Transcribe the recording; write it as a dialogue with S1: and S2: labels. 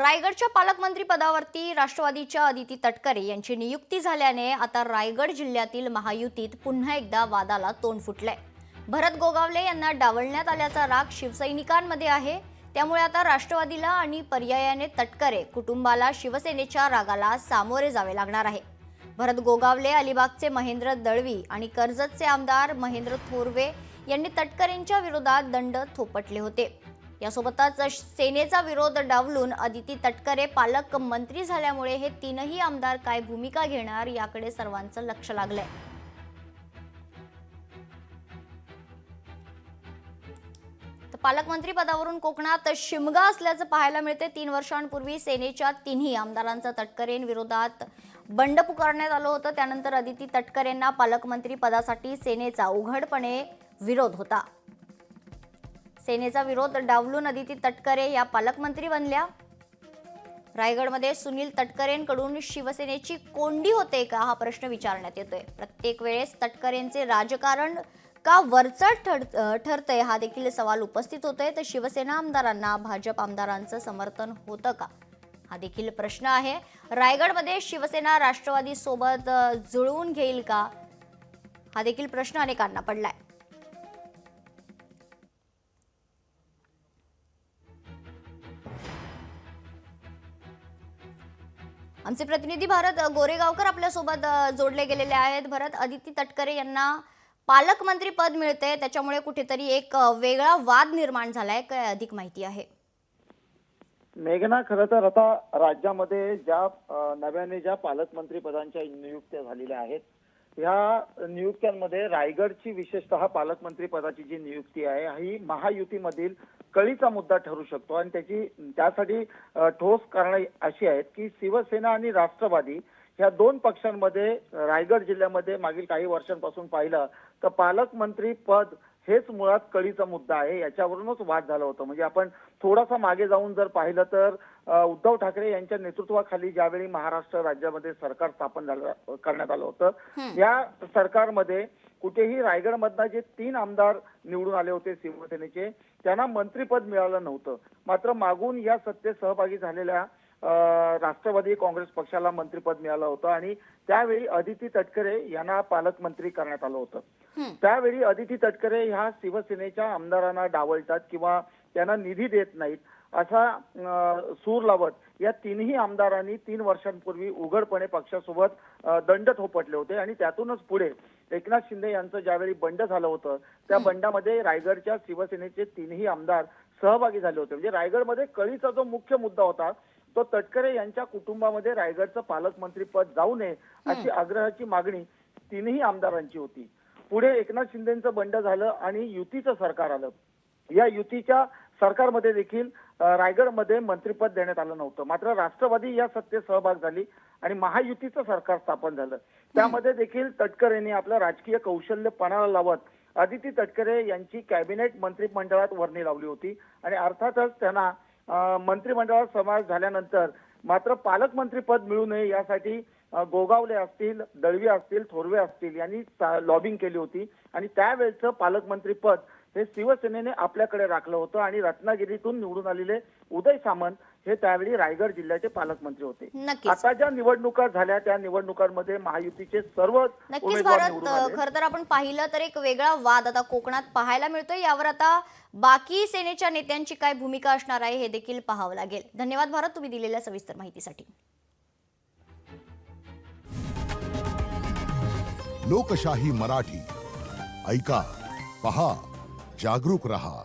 S1: रायगडच्या पालकमंत्री पदावरती राष्ट्रवादीच्या अदिती तटकरे यांची नियुक्ती झाल्याने आता रायगड जिल्ह्यातील महायुतीत पुन्हा एकदा वादाला तोंड फुटलंय। भरत गोगावले यांना डावलण्यात आल्याचा राग शिवसैनिकांमध्ये आहे। त्यामुळे आता राष्ट्रवादीला आणि पर्यायाने तटकरे कुटुंबाला शिवसेनेच्या रागाला सामोरे जावे लागणार आहे। भरत गोगावले, अलिबागचे महेंद्र दळवी आणि कर्जतचे आमदार महेंद्र थोरवे यांनी तटकरेंच्या विरोधात दंड थोपटले होते। यासोबतच सेनेचा विरोध डावलून अदिती तटकरे पालकमंत्री झाल्यामुळे हे तीनही आमदार काय भूमिका घेणार याकडे सर्वांचं लक्ष लागलंय। पालकमंत्री पदावरून कोकणात शिमगा असल्याचं पाहायला मिळते। 3 वर्षांपूर्वी सेनेच्या तिन्ही आमदारांचा तटकरेंविरोधात बंड पुकारण्यात आलं होतं। त्यानंतर अदिती तटकरेंना पालकमंत्री पदासाठी सेनेचा उघडपणे विरोध होता। सेनेचा विरोध डावलून अदिती तटकरे या पालकमंत्री बनल्या। रायगडमध्ये सुनील तटकरेंकडून शिवसेनेची कोंडी होते का हा प्रश्न विचारण्यात येतोय। प्रत्येक वेळेस तटकरेंचे राजकारण का वरचढ ठरतंय हा देखील सवाल उपस्थित होतोय। तर शिवसेना आमदारांना भाजप आमदारांचं समर्थन होतं का हा देखील प्रश्न आहे। रायगडमध्ये शिवसेना राष्ट्रवादी सोबत जुळवून घेईल का हा देखील प्रश्न अनेकांना पडलाय। आमचे प्रतिनिधी भरत गोरेगावकर आपल्या सोबत जोडले गेलेले आहेत। भरत, अदिती तटकरे यांना पालकमंत्री पद मिळते, त्याच्यामुळे कुठेतरी एक वेगळा वाद निर्माण झालाय, काय अधिक माहिती आहे?
S2: मेघना, खरं तर आता राज्यामध्ये ज्या नव्याने ज्या पालकमंत्री पदांच्या नियुक्त्या झालेल्या आहेत, ह्या नियुक्त्यांमध्ये रायगडची विशेषतः पालकमंत्री पदाची जी नियुक्ती आहे ही महायुतीमधील कळीचा मुद्दा ठरू शकतो आणि त्यासाठी ठोस कारणं अशी आहेत की शिवसेना आणि राष्ट्रवादी ह्या दोन पक्षांमध्ये रायगड जिल्ह्यामध्ये मागील काही वर्षांपासून पाहिलं तर पालकमंत्री पद हेच मुळात कळीचा मुद्दा आहे। याच्यावरूनच वाद झाला होता। म्हणजे आपण थोडासा मागे जाऊन जर पाहिलं तर उद्धव ठाकरे यांच्या नेतृत्वाखाली ज्यावेळी महाराष्ट्र राज्यामध्ये सरकार स्थापन करण्यात आलं होतं, या सरकारमध्ये कुठेही रायगडमधनं जे 3 आमदार निवडून आले होते शिवसेनेचे, त्यांना मंत्रीपद मिळालं नव्हतं। मात्र मागून या सत्तेत सहभागी झालेल्या राष्ट्रवादी काँग्रेस पक्षाला मंत्रीपद मिळालं होतं आणि त्यावेळी अदिती तटकरे यांना पालकमंत्री करण्यात आलं होतं। त्यावेळी अदिती तटकरे ह्या शिवसेनेच्या आमदारांना डावलतात किंवा त्यांना निधी देत नाहीत असा सूर लावत या तिन्ही आमदारांनी 3 वर्षांपूर्वी उघडपणे पक्षासोबत दंड थोपटले होते आणि त्यातूनच पुढे एकनाथ शिंदे यांचं ज्यावेळी बंड झालं होतं त्या बंडामध्ये रायगडच्या शिवसेनेचे तिन्ही आमदार सहभागी झाले होते। म्हणजे रायगडमध्ये कळीचा जो मुख्य मुद्दा होता तो तटकरे यांच्या कुटुंबामध्ये रायगडचं पालकमंत्री पद जाऊ नये अशी आग्रहाची मागणी तिन्ही आमदारांची होती। पुढे एकनाथ शिंदेंचं बंड झालं आणि युतीचं सरकार आलं। या युतीच्या सरकारमध्ये देखील रायगडमध्ये मंत्रीपद देण्यात आलं नव्हतं। मात्र राष्ट्रवादी या सत्तेत सहभाग झाली आणि महायुतीचं सरकार स्थापन झालं। त्यामध्ये देखील तटकरेंनी आपलं राजकीय कौशल्य पणाला लावत अदिती तटकरे यांची कॅबिनेट मंत्रिमंडळात वर्णी लावली होती आणि अर्थातच त्यांना मंत्रिमंडळात समावेश झाल्यानंतर मात्र पालकमंत्री पद मिळू नये यासाठी गोगावले असतील, दळवी असतील, थोरवे असतील यांनी लॉबिंग केली होती आणि त्यावेळेचं पालकमंत्री पद हे शिवसेनेने आपल्याकडे राखलं होतं आणि रत्नागिरीतून निवडून आलेले उदय सामंत हे त्यावेळी रायगड जिल्ह्याचे पालकमंत्री होते। आता ज्या निवडणुका झाल्या त्या निवडणुकांमध्ये महायुतीचे सर्व उमेदवार निवडून आले।
S1: खरं तर आपण पाहिलं तर एक वेगळा वाद आता कोकणात पाहायला मिळतोय। यावर आता बाकी सेनेच्या नेत्यांची काय भूमिका असणार आहे हे देखील पाहावं लागेल। धन्यवाद भारत, तुम्ही दिलेल्या सविस्तर माहितीसाठी।
S3: लोकशाही मराठी ऐका, पहा, जागरूक रहा।